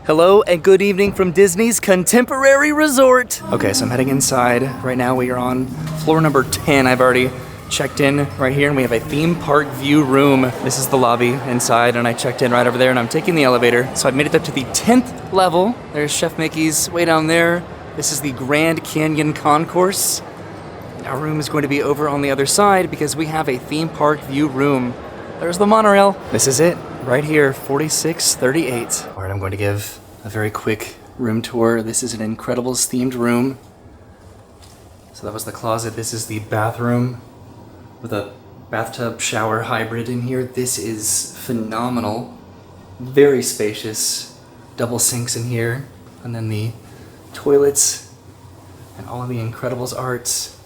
Hello and good evening from Disney's Contemporary Resort. Okay, so I'm heading inside. Right now we are on floor number 10. I've already checked in right here and we have a theme park view room. This is the lobby inside and I checked in right over there and I'm taking the elevator. So I've made it up to the 10th level. There's Chef Mickey's way down there. This is the Grand Canyon Concourse. Our room is going to be over on the other side because we have a theme park view room. There's the monorail. This is it. Right here, 4638. All right, I'm going to give a very quick room tour. This is an Incredibles themed room. So that was the closet. This is the bathroom with a bathtub shower hybrid in here. This is phenomenal. Very spacious. Double sinks in here. And then the toilets and all of the Incredibles arts.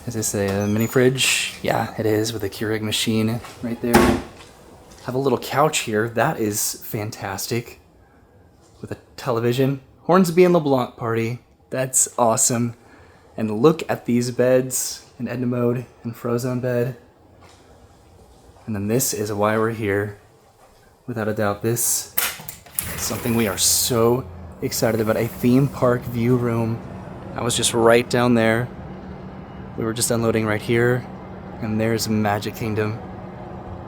Is this a mini fridge? Yeah, it is, with a Keurig machine right there. Have a little couch here. That is fantastic. With a television. Hornsby and LeBlanc party. That's awesome. And look at these beds. An Edna Mode and Frozone bed. And then this is why we're here. Without a doubt, this is something we are so excited about. A theme park view room. I was just right down there. We were just unloading right here. And there's Magic Kingdom.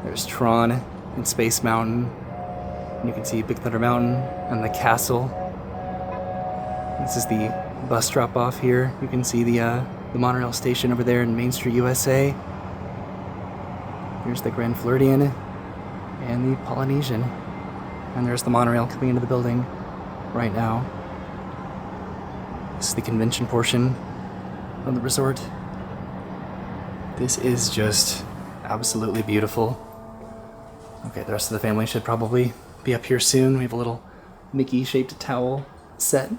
There's Tron and Space Mountain. And you can see Big Thunder Mountain and the castle. This is the bus drop off here. You can see the monorail station over there in Main Street, USA. Here's the Grand Floridian and the Polynesian. And there's the monorail coming into the building right now. This is the convention portion of the resort. This is just absolutely beautiful. Okay, the rest of the family should probably be up here soon. We have a little Mickey-shaped towel set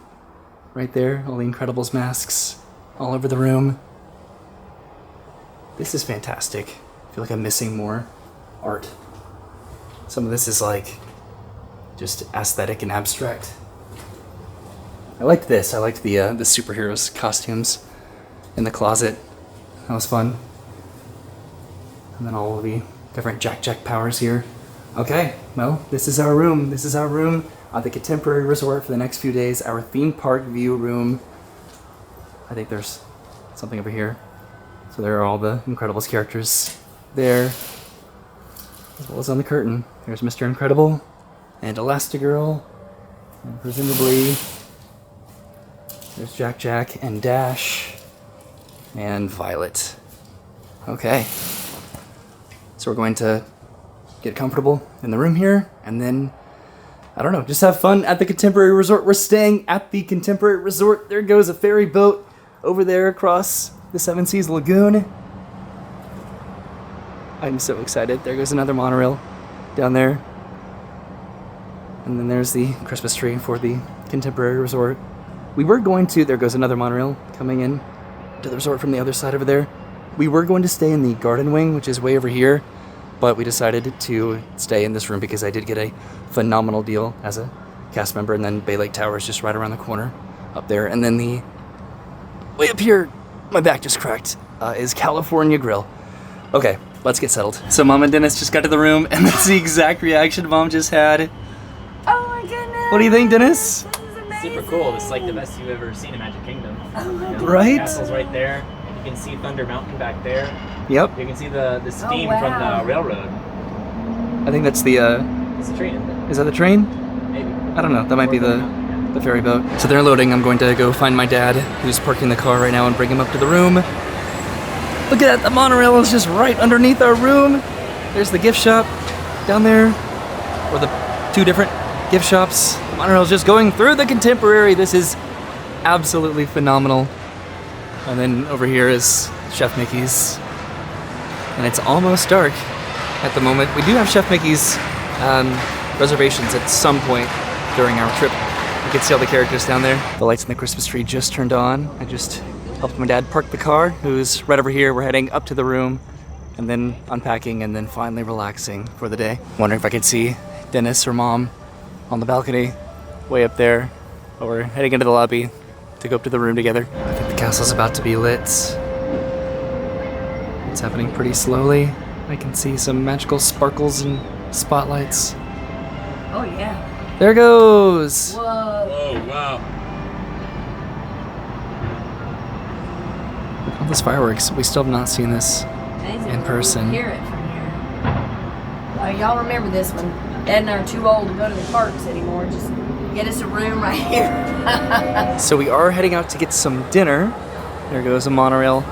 right there. All the Incredibles masks all over the room. This is fantastic. I feel like I'm missing more art. Some of this is like just aesthetic and abstract. I liked this. I liked the superheroes costumes in the closet. That was fun. And then all of the different Jack powers here. Okay, well, this is our room. This is our room at the Contemporary Resort for the next few days. Our theme park view room. I think there's something over here. So there are all the Incredibles characters there. As well as on the curtain. There's Mr. Incredible and Elastigirl. And presumably there's Jack and Dash and Violet. Okay. So we're going to get comfortable in the room here, and then, I don't know, just have fun at the Contemporary Resort. We're staying at the Contemporary Resort. There goes a ferry boat over there across the Seven Seas Lagoon. I'm so excited. There goes another monorail down there. And then there's the Christmas tree for the Contemporary Resort. We were going to, there goes another monorail coming in to the resort from the other side over there. We were going to stay in the garden wing, which is way over here, but we decided to stay in this room because I did get a phenomenal deal as a cast member, and then Bay Lake Tower is just right around the corner up there. And then the way up here, my back just cracked, is California Grill. Okay, let's get settled. So Mom and Dennis just got to the room, and that's the exact reaction Mom just had. Oh my goodness! What do you think, Dennis? This is amazing. Super cool. It's like the best you've ever seen in Magic Kingdom. Oh my goodness. Right? The castle's right there. You can see Thunder Mountain back there. Yep. You can see the steam wow. from the railroad. I think that's the, It's a train, isn't it? is that the train? Maybe. I don't know, that might be Or Thunder the ferry boat. So they're loading. I'm going to go find my dad, who's parking the car right now, and bring him up to the room. Look at that, the monorail is just right underneath our room. There's the gift shop down there, or the two different gift shops. The monorail is just going through the Contemporary. This is absolutely phenomenal. And then over here is Chef Mickey's. And it's almost dark at the moment. We do have Chef Mickey's reservations at some point during our trip. You can see all the characters down there. The lights in the Christmas tree just turned on. I just helped my dad park the car, who's right over here. We're heading up to the room and then unpacking and then finally relaxing for the day. Wondering if I could see Dennis or Mom on the balcony way up there. But we're heading into the lobby to go up to the room together. I think the castle's about to be lit. It's happening pretty slowly. I can see some magical sparkles and spotlights. Oh yeah. There goes. Whoa. Oh, wow. All those fireworks. We still have not seen this Amazing. in person. Hear it from here. Y'all remember this one? Dad and I are too old to go to the parks anymore. Just get us a room right here. So we are heading out to get some dinner. There goes a monorail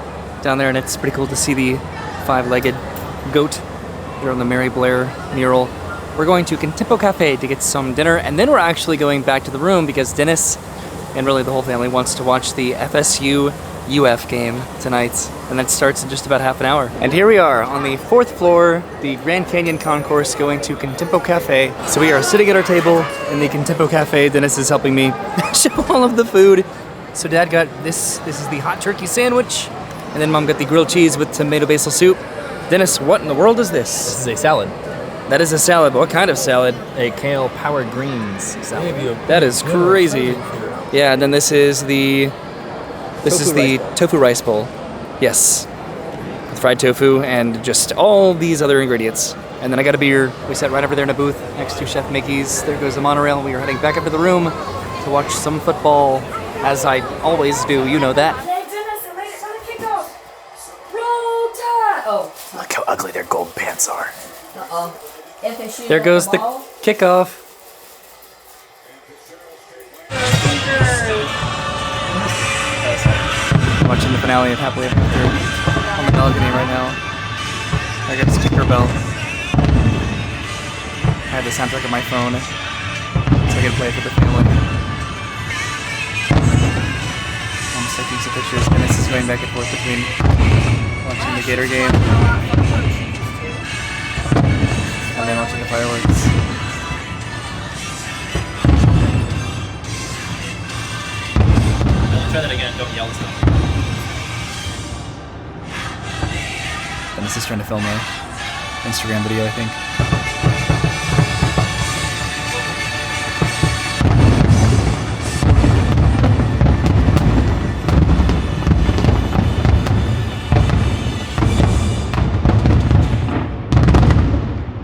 down there, and it's pretty cool to see the five-legged goat there on the Mary Blair mural. We're going to Contempo Cafe to get some dinner, and then we're actually going back to the room because Dennis, and really the whole family, wants to watch the FSU UF game tonight, and that starts in just about half an hour. And here we are on the 4th floor, the Grand Canyon Concourse, going to Contempo Cafe. So we are sitting at our table in the Contempo Cafe. Dennis is helping me show all of the food. So Dad got this is the hot turkey sandwich, and then Mom got the grilled cheese with tomato basil soup. Dennis, what in the world is this? This is a salad. That is a salad, but what kind of salad? A kale powered greens salad. That is crazy. Yeah, and then this is the tofu rice bowl. Yes. With fried tofu and just all these other ingredients. And then I got a beer. We sat right over there in a booth next to Chef Mickey's. There goes the monorail. We are heading back up to the room to watch some football, as I always do. You know that. Hey, Dennis, I made it for the kickoff. Roll Tide. Oh. Look how ugly their gold pants are. Uh-oh. FSU. There goes the ball. kickoff. Watching the finale of Happily Ever After on the balcony right now. I got a sticker bell. I had the soundtrack on my phone, so I could play it for the family. I'm taking some pictures. Dennis is going back and forth between watching the Gator game and then watching the fireworks. Try that again. Don't yell stuff. Dennis is trying to film a Instagram video, I think.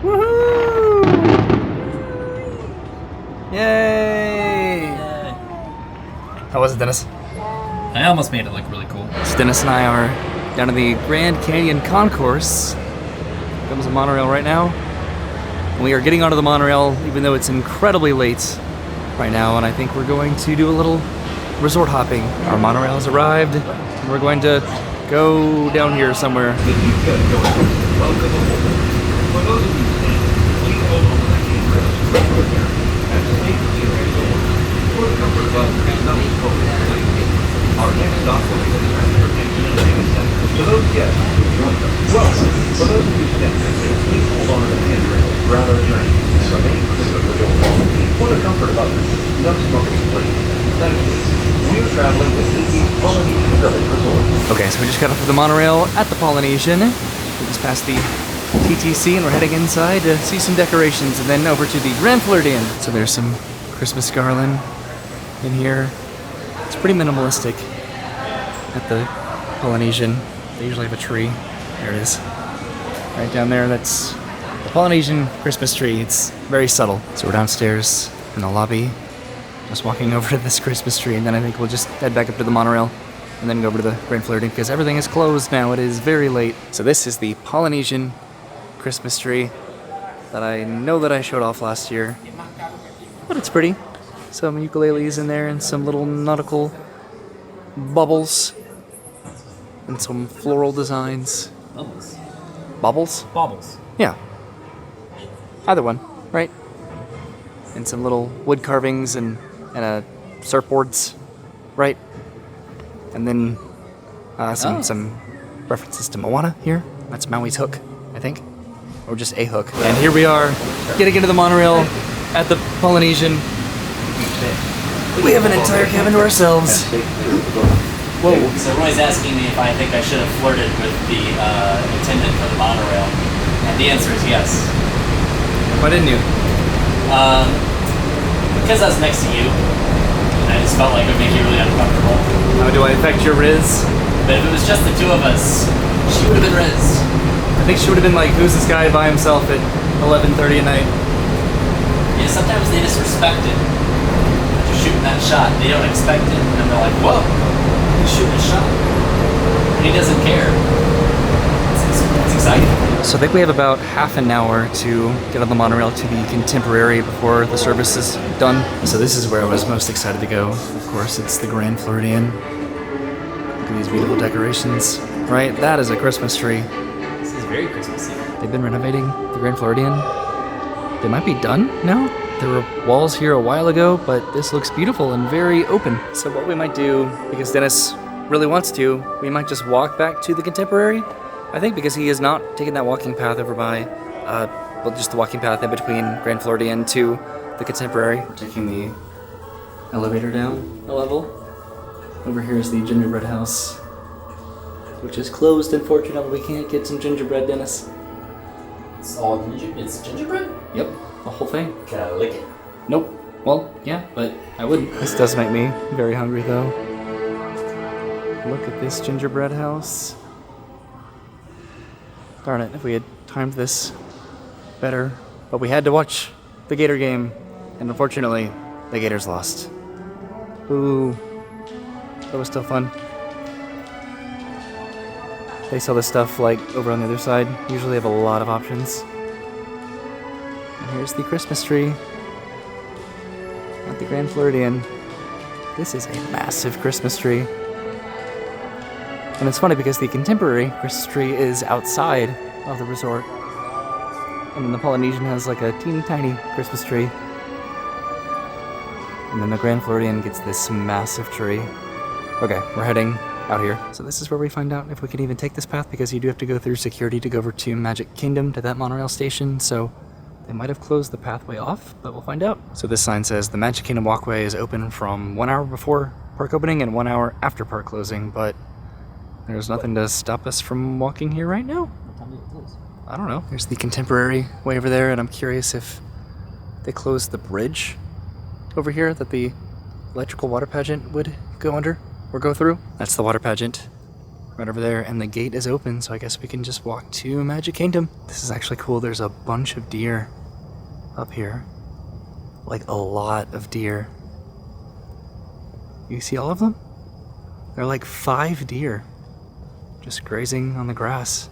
Woohoo! Yay! How was it, Dennis? I almost made it look really cool. So Dennis and I are down in the Grand Canyon Concourse. Comes a monorail right now. And we are getting onto the monorail, even though it's incredibly late right now, and I think we're going to do a little resort hopping. Our monorail has arrived, and we're going to go down here somewhere. Our next stop will be the transportation center. For those guests who joined us, welcome. For those of you staying, please hold on to the handrail throughout our journey. Remain clear of the door. For the comfort of others, no smoking, please. Thank you. We are traveling with the Polynesian Village Resort. Okay, so we just got off of the monorail at the Polynesian. We just passed the TTC and we're heading inside to see some decorations and then over to the Grand Floridian. So there's some Christmas garland in here. It's pretty minimalistic at the Polynesian. They usually have a tree. There it is. Right down there, that's the Polynesian Christmas tree. It's very subtle. So we're downstairs in the lobby, just walking over to this Christmas tree, and then I think we'll just head back up to the monorail and then go over to the Grand Floridian because everything is closed now. It is very late. So this is the Polynesian Christmas tree that I know that I showed off last year. But it's pretty. Some ukuleles in there and some little nautical bubbles and some floral designs. Bubbles. Bubbles? Baubles. Yeah. Either one, right? And some little wood carvings and surfboards, right? And then some references to Moana here. That's Maui's hook, I think. Or just a hook. And here we are, getting into the monorail at the Polynesian. We have an entire cabin to ourselves. Whoa. So Roy's asking me if I think I should have flirted with the attendant for the monorail. And the answer is yes. Why didn't you? Because I was next to you. And I just felt like it would make you really uncomfortable. How do I affect your Riz? But if it was just the two of us, she would have been Riz. I think she would have been like, who's this guy by himself at 11:30 at night? Yeah, sometimes they disrespect it. You're shooting that shot, they don't expect it, and they're like, whoa, he's shooting a shot. And he doesn't care. It's exciting. So I think we have about half an hour to get on the monorail to the Contemporary before the service is done. So this is where I was most excited to go. Of course, it's the Grand Floridian. Look at these beautiful decorations. Right, that is a Christmas tree. This is very Christmassy. They've been renovating the Grand Floridian. They might be done now. There were walls here a while ago, but this looks beautiful and very open. So what we might do, because Dennis really wants to, we might just walk back to the Contemporary. I think because he has not taken that walking path over by, well, just the walking path in between Grand Floridian to the Contemporary. We're taking the elevator down a level. Over here is the gingerbread house, which is closed, unfortunately. We can't get some gingerbread, Dennis. It's all it's gingerbread? Yep, the whole thing. Can I lick it? Nope. Well, yeah, but I wouldn't. This does make me very hungry, though. Look at this gingerbread house. Darn it, if we had timed this better. But we had to watch the Gator game, and unfortunately, the Gators lost. Ooh, that was still fun. They sell this stuff like over on the other side. Usually have a lot of options. And here's the Christmas tree at the Grand Floridian. This is a massive Christmas tree. And it's funny because the Contemporary Christmas tree is outside of the resort. And then the Polynesian has like a teeny tiny Christmas tree. And then the Grand Floridian gets this massive tree. Okay, we're heading out here. So this is where we find out if we can even take this path, because you do have to go through security to go over to Magic Kingdom, to that monorail station. So they might have closed the pathway off, but we'll find out. So this sign says the Magic Kingdom walkway is open from 1 hour before park opening and 1 hour after park closing, but there's nothing to stop us from walking here right now. What time did it close? I don't know. There's the Contemporary way over there, and I'm curious if they closed the bridge over here that the electrical water pageant would go under or go through. That's the water pageant right over there, and the gate is open, so I guess we can just walk to Magic Kingdom. This is actually cool. There's a bunch of deer up here. Like a lot of deer. You see all of them? There are like 5 deer just grazing on the grass.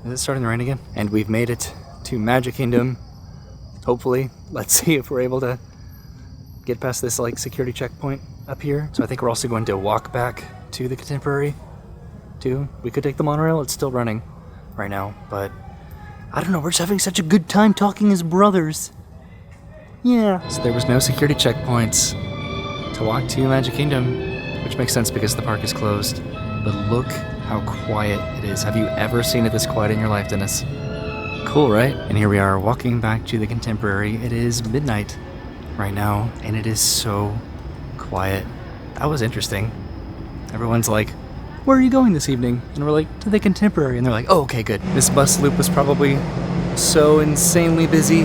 Is it starting to rain again? And we've made it to Magic Kingdom. Hopefully. Let's see if we're able to get past this like security checkpoint up here. So I think we're also going to walk back to the Contemporary too. We could take the monorail. It's still running right now, but I don't know. We're just having such a good time talking as brothers. Yeah. So there was no security checkpoints to walk to Magic Kingdom, which makes sense because the park is closed. But look how quiet it is. Have you ever seen it this quiet in your life, Dennis? Cool, right? And here we are walking back to the Contemporary. It is midnight right now, and it is so quiet. That was interesting. Everyone's like, where are you going this evening? And we're like, to the Contemporary. And they're like, oh, okay, good. This bus loop was probably so insanely busy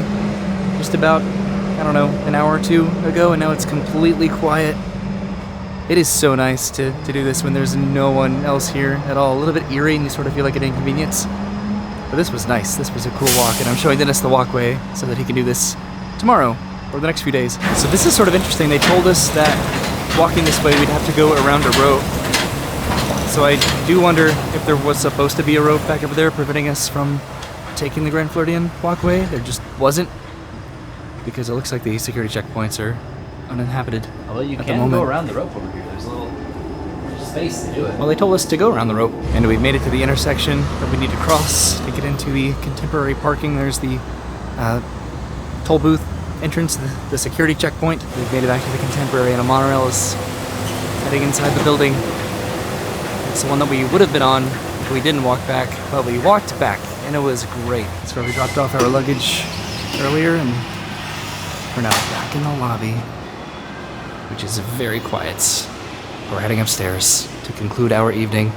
just about, I don't know, an hour or two ago, and now it's completely quiet. It is so nice to do this when there's no one else here at all. A little bit eerie, and you sort of feel like an inconvenience. But this was nice. This was a cool walk, and I'm showing Dennis the walkway so that he can do this tomorrow or the next few days. So this is sort of interesting. They told us that walking this way we'd have to go around a rope. So I do wonder if there was supposed to be a rope back over there preventing us from taking the Grand Floridian walkway. There just wasn't, because it looks like the security checkpoints are uninhabited. Although you at the can moment. go around the rope over here. There's a little space to do it. Well, they told us to go around the rope, and we've made it to the intersection that we need to cross to get into the Contemporary parking. There's the toll booth entrance, the security checkpoint. We've made it back to the Contemporary, and a monorail is heading inside the building. It's the one that we would have been on if we didn't walk back, but we walked back, and it was great. That's where we dropped off our luggage earlier, and we're now back in the lobby, which is very quiet. We're heading upstairs to conclude our evening.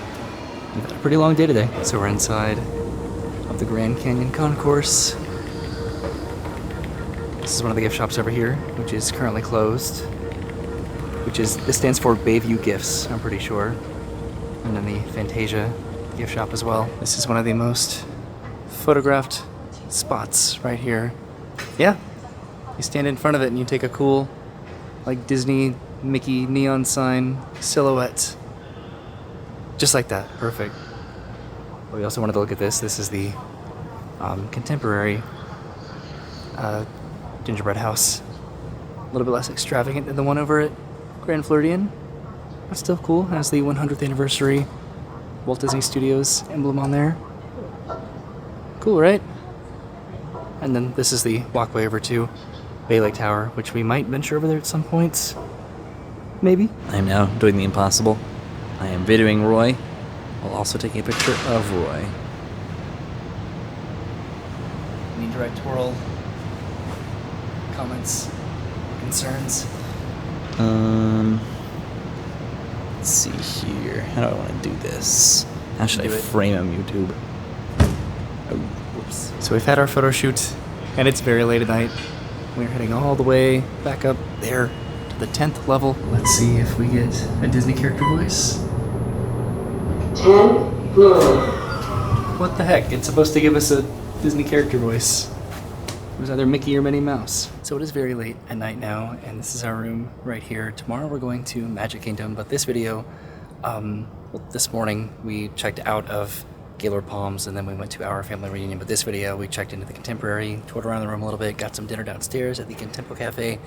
We've had a pretty long day today. So we're inside of the Grand Canyon Concourse. This is one of the gift shops over here, which is currently closed. This stands for Bayview Gifts, I'm pretty sure. And then the Fantasia gift shop as well. This is one of the most photographed spots right here. Yeah, you stand in front of it and you take a cool, like, Disney Mickey neon sign silhouette. Just like that, perfect. But we also wanted to look at this. This is the contemporary gingerbread house. A little bit less extravagant than the one over at Grand Floridian, but still cool. Has the 100th anniversary Walt Disney Studios emblem on there. Cool, right? And then this is the walkway over to Bay Lake Tower, which we might venture over there at some point. Maybe. I am now doing the impossible. I am videoing Roy while also taking a picture of Roy. Any directorial comments, concerns? Let's see here. How do I want to do this? How should I Do it. frame him, YouTube? Oh, whoops. So we've had our photo shoot, and it's very late at night. We're heading all the way back up there to the 10th level. Let's see if we get a Disney character voice. 10 floor. What the heck? It's supposed to give us a Disney character voice. It was either Mickey or Minnie Mouse. So it is very late at night now, and this is our room right here. Tomorrow we're going to Magic Kingdom, but this video, well, this morning we checked out of Gaylord Palms, and then we went to our family reunion. But this video, we checked into the Contemporary, toured around the room a little bit, got some dinner downstairs at the Contempo Cafe,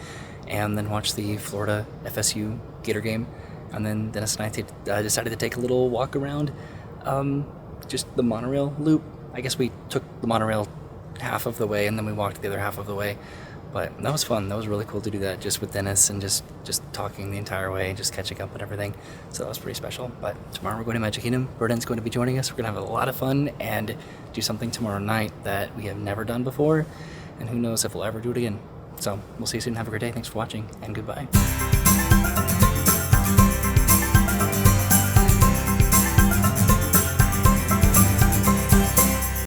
and then watched the Florida FSU Gator game. And then Dennis and I decided to take a little walk around just the monorail loop. I guess we took the monorail half of the way, and then we walked the other half of the way. But that was fun. That was really cool to do that just with Dennis and just talking the entire way, just catching up and everything. So that was pretty special. But tomorrow we're going to Magic Kingdom. Burden's going to be joining us. We're going to have a lot of fun and do something tomorrow night that we have never done before. And who knows if we'll ever do it again. So we'll see you soon. Have a great day. Thanks for watching, and goodbye.